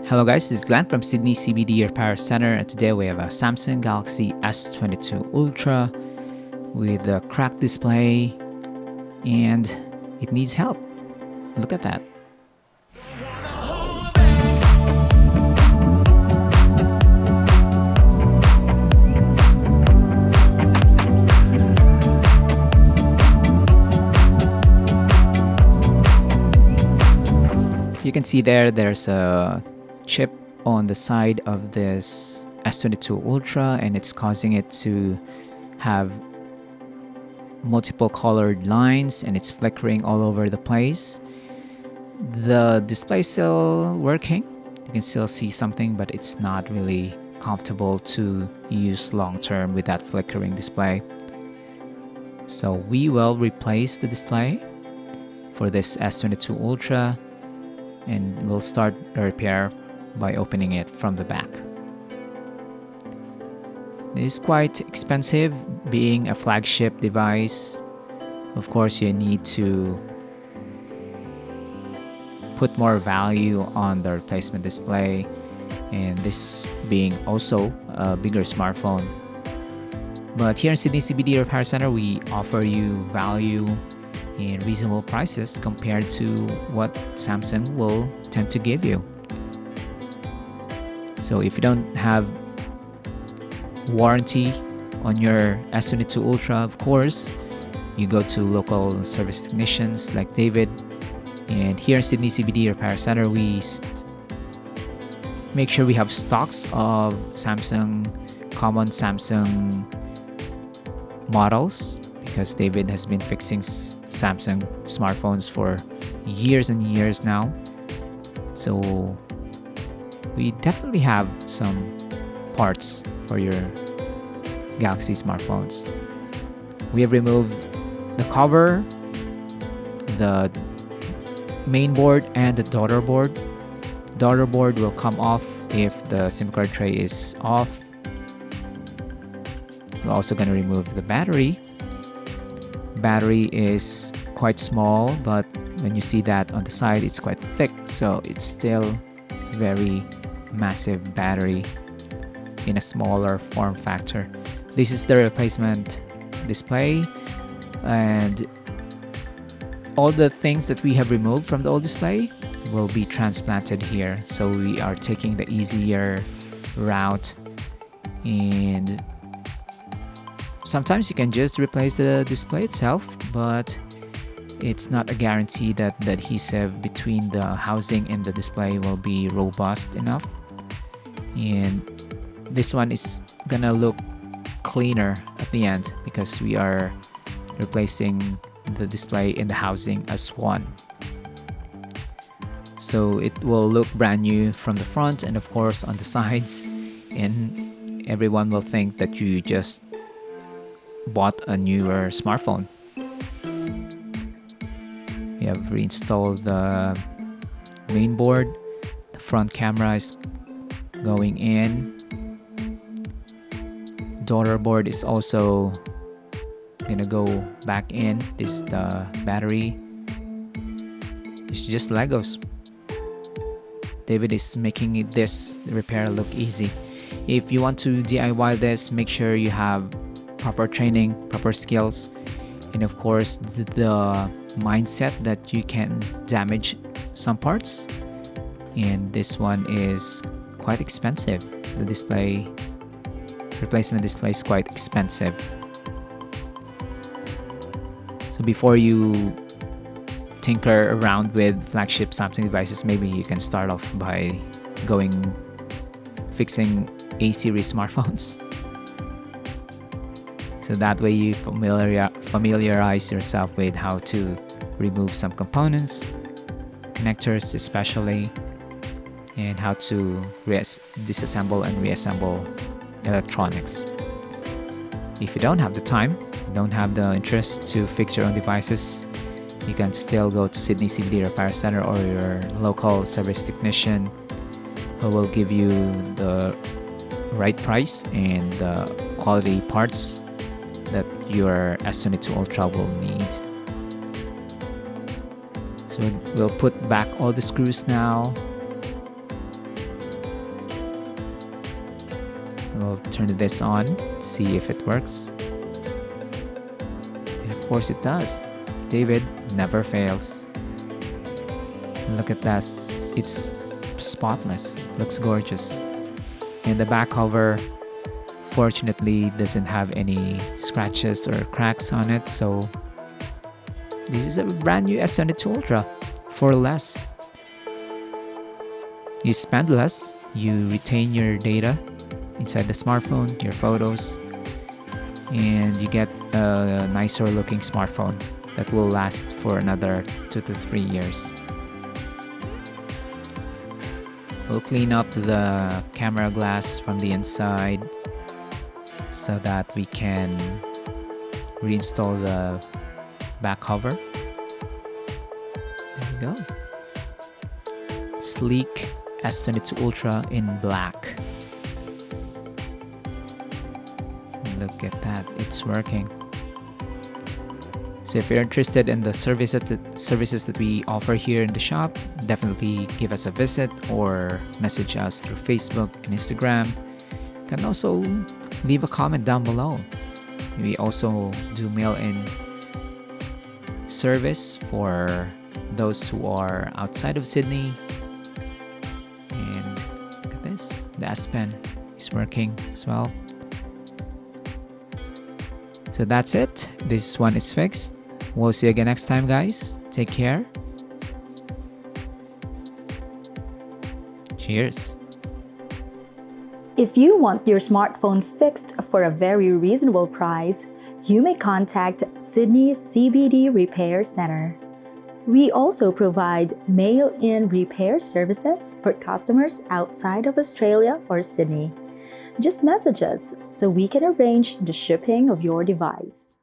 Hello guys, this is Glenn from Sydney CBD Repair Centre, and today we have a Samsung Galaxy S22 Ultra with a cracked display and it needs help. Look at that. You can see there's a chip on the side of this S22 Ultra, and it's causing it to have multiple colored lines and it's flickering all over the place. The display is still working. You can still see something, but it's not really comfortable to use long term with that flickering display. So we will replace the display for this S22 Ultra, and we'll start the repair by opening it from the back. This is quite expensive, being a flagship device. Of course, you need to put more value on the replacement display, and this being also a bigger smartphone. But here in Sydney CBD Repair Centre, we offer you value and reasonable prices compared to what Samsung will tend to give you. So if you don't have warranty on your S22 Ultra, of course, you go to local service technicians like David. And here in Sydney CBD Repair Centre, we make sure we have stocks of common Samsung models, because David has been fixing Samsung smartphones for years and years now. So we definitely have some parts for your Galaxy smartphones. We have removed the cover, the main board, and the daughter board. Daughter board will come off if the SIM card tray is off. We're also going to remove the battery. Battery is quite small, but when you see that on the side, it's quite thick, so it's still very massive battery in a smaller form factor. This is the replacement display, and all the things that we have removed from the old display will be transplanted here. So we are taking the easier route, and sometimes you can just replace the display itself, but it's not a guarantee that the adhesive between the housing and the display will be robust enough. And this one is gonna look cleaner at the end because we are replacing the display and the housing as one. So it will look brand new from the front and of course on the sides, and everyone will think that you just bought a newer smartphone. We have reinstalled the main board. The front camera is going in. Daughter board is also gonna go back in. This is the battery. It's just Legos. David is making this repair look easy. If you want to DIY this, make sure you have proper training, proper skills, and of course the mindset that you can damage some parts. And this one is quite expensive. The replacement display is quite expensive. So before you tinker around with flagship Samsung devices, maybe you can start off by fixing A series smartphones. So that way you familiarize yourself with how to remove some components, connectors especially, and how to disassemble and reassemble electronics. If you don't have the time, don't have the interest to fix your own devices, you can still go to Sydney CBD Repair Centre or your local service technician, who will give you the right price and the quality parts that your S22 Ultra will need. So we'll put back all the screws now. We'll turn this on, see if it works. And of course it does. David never fails. Look at that. It's spotless. Looks gorgeous. And the back cover fortunately doesn't have any scratches or cracks on it, so this is a brand new S22 Ultra for less. You spend less, you retain your data inside the smartphone, your photos, and you get a nicer looking smartphone that will last for another 2 to 3 years. We'll clean up the camera glass from the inside so that we can reinstall the back cover. There we go. Sleek S22 Ultra in black. Look at that, it's working. So if you're interested in the services that we offer here in the shop, definitely give us a visit or message us through Facebook and Instagram. You can also leave a comment down below. We also do mail-in service for those who are outside of Sydney. And look at this, the S Pen is working as well. So that's it. This one is fixed. We'll see you again next time, guys. Take care. Cheers. If you want your smartphone fixed for a very reasonable price, you may contact Sydney CBD Repair Centre. We also provide mail-in repair services for customers outside of Australia or Sydney. Just message us so we can arrange the shipping of your device.